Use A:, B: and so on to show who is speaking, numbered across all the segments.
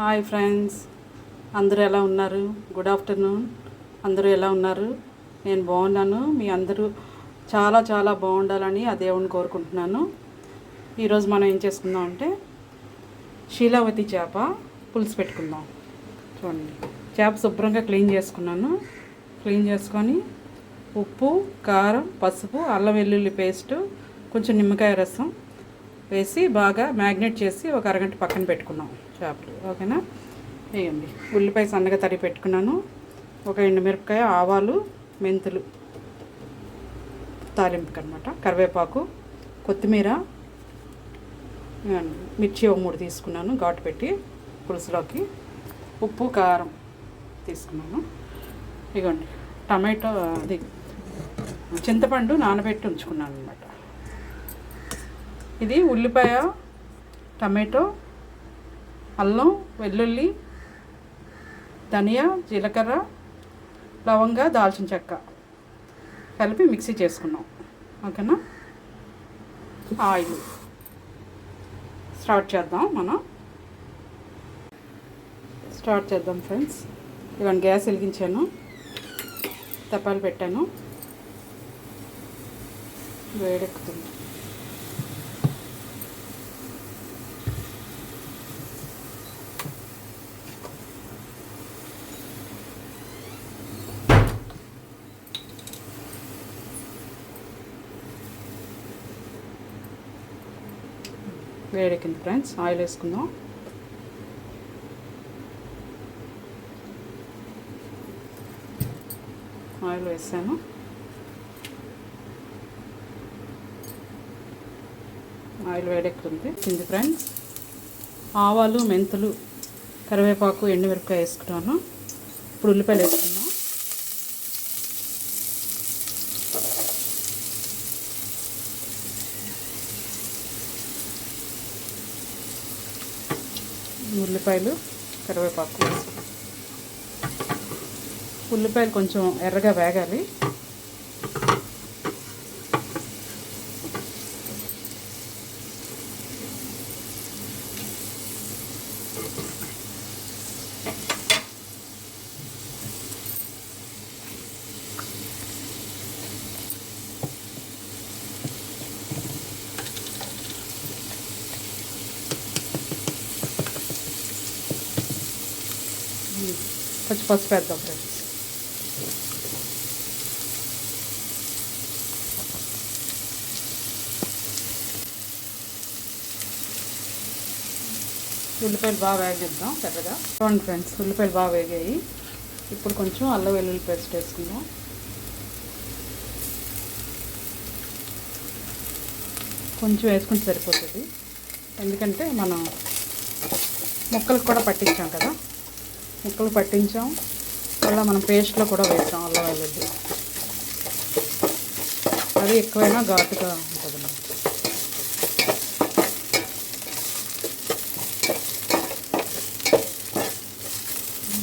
A: Hi friends, అందరూ ఎలా ఉన్నారు? Good afternoon. అందరూ ఎలా ఉన్నారు? నేను బాగున్నాను. మీ అందరూ చాలా చాలా బాగుండాలని ఆ దేవుని కోరుకుంటున్నాను. ఈరోజు మనం ఏం చేసుకుందాం అంటే శీలావతి చేప పులుసు పెట్టుకుందాం. చూడండి, చేప శుభ్రంగా క్లీన్ చేసుకున్నాను. క్లీన్ చేసుకొని ఉప్పు, కారం, పసుపు, అల్లం వెల్లుల్లి పేస్టు, కొంచెం నిమ్మకాయ రసం వేసి బాగా మ్యాగ్నేట్ చేసి ఒక అరగంట పక్కన పెట్టుకున్నాం చేపలు. ఓకేనా? వేయండి. ఉల్లిపాయ సన్నగా తరిగి పెట్టుకున్నాను. ఒక ఎండుమిరపకాయ, ఆవాలు, మెంతులు తాలింపుకి అనమాట, కరివేపాకు, కొత్తిమీర, మిర్చి 3 తీసుకున్నాను ఘాటు పెట్టి పులుసులోకి. ఉప్పు, కారం తీసుకున్నాను. ఇదిగోండి, టమాటో అది చింతపండు నానబెట్టి ఉంచుకున్నాను అనమాట. ఇది ఉల్లిపాయ, టమాటో, అల్లం వెల్లుల్లి, ధనియా, జీలకర్ర, లవంగా, దాల్చిన చెక్క కలిపి మిక్సీ చేసుకున్నాం. ఓకేనా? ఆయిల్ స్టార్ట్ చేద్దాం ఫ్రెండ్స్. ఇవన్నీ గ్యాస్ వెలిగించాను, తప్పాలు పెట్టాను, వేడెక్కుతుంది. వేడెక్కింది ఫ్రెండ్స్. ఆయిల్ వేసుకుందాం. ఆయిల్ వేసాను. ఆయిల్ వేడెక్కుతుంది ఫ్రెండ్స్. ఆవాలు, మెంతులు, కరివేపాకు, ఎండుమిరపకాయ వేసుకున్నాను. ఇప్పుడు ఉల్లిపాయలు వేసుకుందాం. ఉల్లిపాయలు, కరివేపాకు. ఉల్లిపాయలు కొంచెం ఎర్రగా వేగాలి. కొంచెం పసుపు వేద్దాం ఫ్రెండ్స్. ఉల్లిపాయలు బాగా వేగిద్దాం పెద్దగా. చూడండి ఫ్రెండ్స్, ఉల్లిపాయలు బాగా వేగాయి. ఇప్పుడు కొంచెం అల్లం వెల్లుల్లి పేస్ట్ వేసుకుందాం. కొంచెం వేసుకుంటే సరిపోతుంది, ఎందుకంటే మనం ముక్కలకు కూడా పట్టించాం కదా. ముక్కలు పట్టించాం, అలా మనం పేస్ట్లో కూడా వేసాం అల్లం వెల్లుల్లి. అది ఎక్కువైనా ఘాటుగా ఉంటుంది.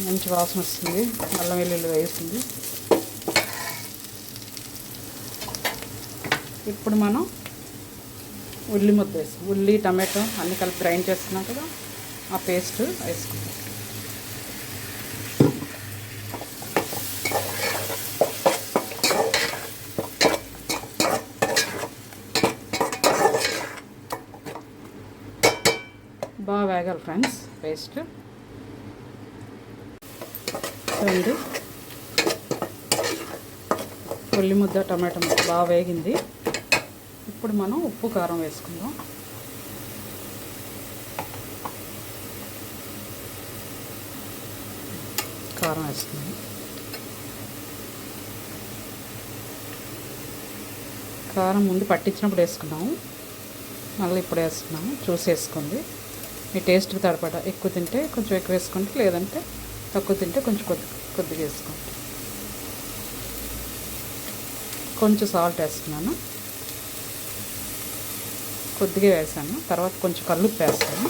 A: మంచి వాసన వస్తుంది అల్లం వెల్లుల్లి వేసింది. ఇప్పుడు మనం ఉల్లి ముద్ద వేసాం. ఉల్లి, టమాటో అన్నీ కలిపి గ్రైండ్ చేసుకున్నాం కదా, ఆ పేస్ట్ వేసుకుంటాం. బాగా వేగాలి ఫ్రెండ్స్ పేస్ట్. చూడండి, ఉల్లి ముద్ద, టమాటా ముద్ద బాగా వేగింది. ఇప్పుడు మనం ఉప్పు, కారం వేసుకుందాం. కారం వేసుకుందాం. కారం ముందు పట్టించినప్పుడు వేసుకున్నాము, మళ్ళీ ఇప్పుడు వేస్తున్నాము. చూసి వేసుకోండి, మీ టేస్ట్కి తడపడా. ఎక్కువ తింటే కొంచెం ఎక్కువ వేసుకోండి, లేదంటే తక్కువ తింటే కొంచెం కొద్దిగా వేసుకోండి. కొంచెం సాల్ట్ వేస్తున్నాను, కొద్దిగా వేసాను. తర్వాత కొంచెం కల్లుప్పు వేస్తాను.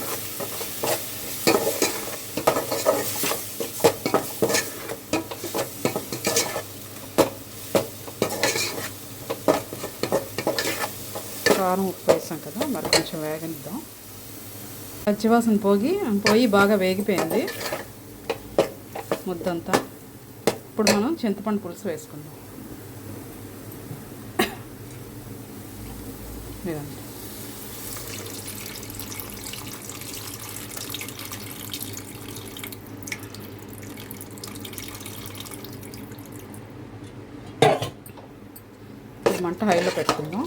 A: కారం, ఉప్పు వేసాం కదా, మరి కొంచెం వేగనిద్దాం. పచ్చివాసన పోయి బాగా వేగిపోయింది ముద్దంతా. ఇప్పుడు మనం చింతపండు పులుసు వేసుకుందాం. మంట హైలో పెట్టుకుందాం.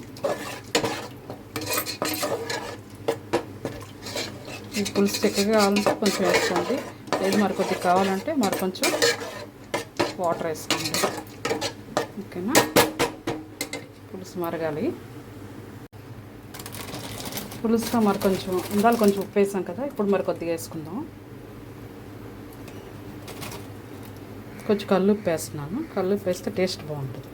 A: ఈ పులుసు చక్కగా కావాలంటే కొంచెం వేసుకోండి, లేదు మరి కొద్దిగా కావాలంటే మరి కొంచెం వాటర్ వేసుకోండి. ఓకేనా? పులుసు మరగాలి. పులుసుతో మరి కొంచెం ఇందాక కొంచెం ఉప్పు వేసాం కదా, ఇప్పుడు మరి కొద్దిగా వేసుకుందాం. కొంచెం కల్లుప్పు వేస్తున్నాను. కల్లుప్పు వేస్తే టేస్ట్ బాగుంటుంది.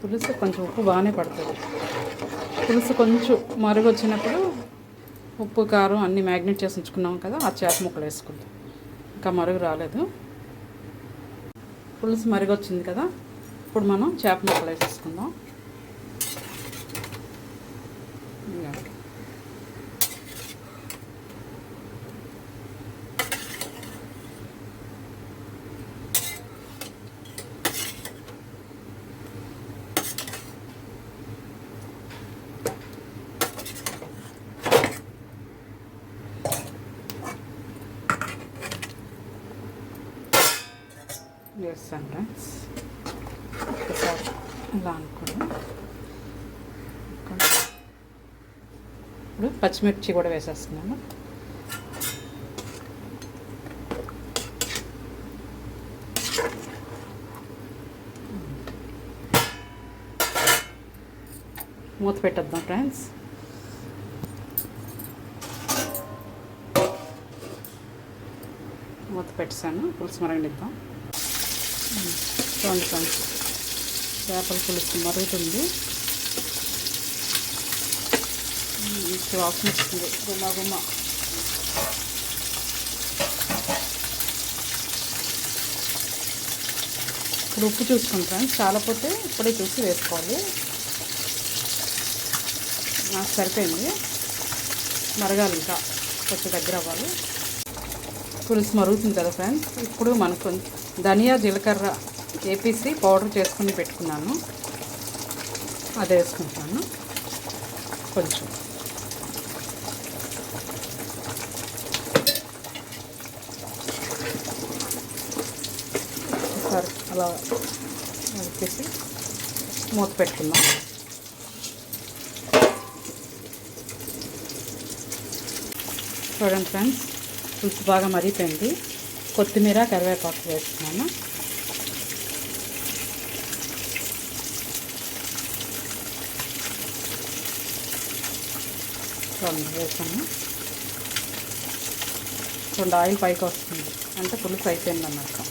A: పులుసు కొంచెం ఉప్పు బాగానే పడుతుంది. పులుసు కొంచెం మరుగు వచ్చినప్పుడు ఉప్పు కారం అన్నీ మ్యాగ్నేట్ చేసి ఉంచుకున్నాం కదా, ఆ చేప ముక్కలు వేసుకుందాం. ఇంకా మరుగు రాలేదు. పులుసు మరుగు వచ్చింది కదా, ఇప్పుడు మనం చేప ముక్కలు వేసేసుకుందాం. వేస్తాను ఫ్రెండ్స్. ఒకసారి ఇలా అనుకోండి. ఇప్పుడు పచ్చిమిర్చి కూడా వేసేస్తున్నాను. మూత పెట్టేద్దాం ఫ్రెండ్స్. మూత పెట్టేసాను. పులుసు మరగనిద్దాం. చూడండి ఫ్రెండ్స్, చేపల పులుసు మరుగుతుంది. వాసన వస్తుంది గుమ్మ గుమ్మ. ఇప్పుడు ఉప్పు చూసుకోండి ఫ్రెండ్స్, చాలా పోతే ఇప్పుడే చూసి వేసుకోవాలి. నాకు సరిపోయింది. మరగాలి, ఇంకా కొంచెం దగ్గర అవ్వాలి. పులుసు మరుగుతుంది కదా ఫ్రెండ్స్, ఇప్పుడు మనకు ధనియా జీలకర్ర ఏపీసీ పౌడర్ చేసుకుని పెట్టుకున్నాను, అది వేసుకుంటాను. కొంచెం ఒకసారి అలా వేసి మూత పెట్టుకుందాం. చూడండి ఫ్రెండ్స్, పులుసు బాగా మరిగిపోయింది. కొత్తిమీర కరివేపాకు వేస్తున్నాను. వేసాను. రెండు ఆయిల్ పైకి వస్తుంది అంటే పులుసు అయిపోయింది అన్నట్టు.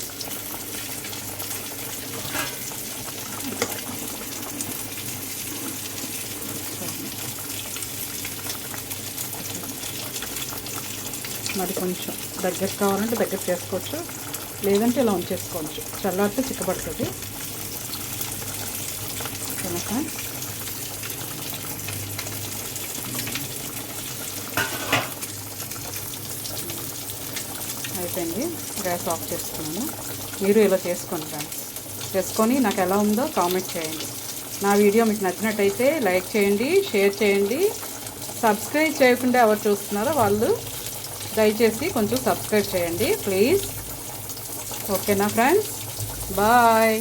A: మరి కొంచెం దగ్గర కావాలంటే దగ్గర చేసుకోవచ్చు, లేదంటే ఇలా ఉంచేసుకోవచ్చు. చల్లారితే చిక్కబడుతుంది. కనుక అయిపోయింది. గ్యాస్ ఆఫ్ చేసుకున్నాను. మీరు ఇలా చేసుకోండి ఫ్రెండ్స్. చేసుకొని నాకు ఎలా ఉందో కామెంట్ చేయండి. నా వీడియో మీకు నచ్చినట్టయితే లైక్ చేయండి, షేర్ చేయండి. సబ్స్క్రైబ్ చేయకుండా ఎవరు చూస్తున్నారో వాళ్ళు దయచేసి కొంచెం సబ్స్క్రైబ్ చేయండి ప్లీజ్. ఓకేనా ఫ్రెండ్స్? బాయ్.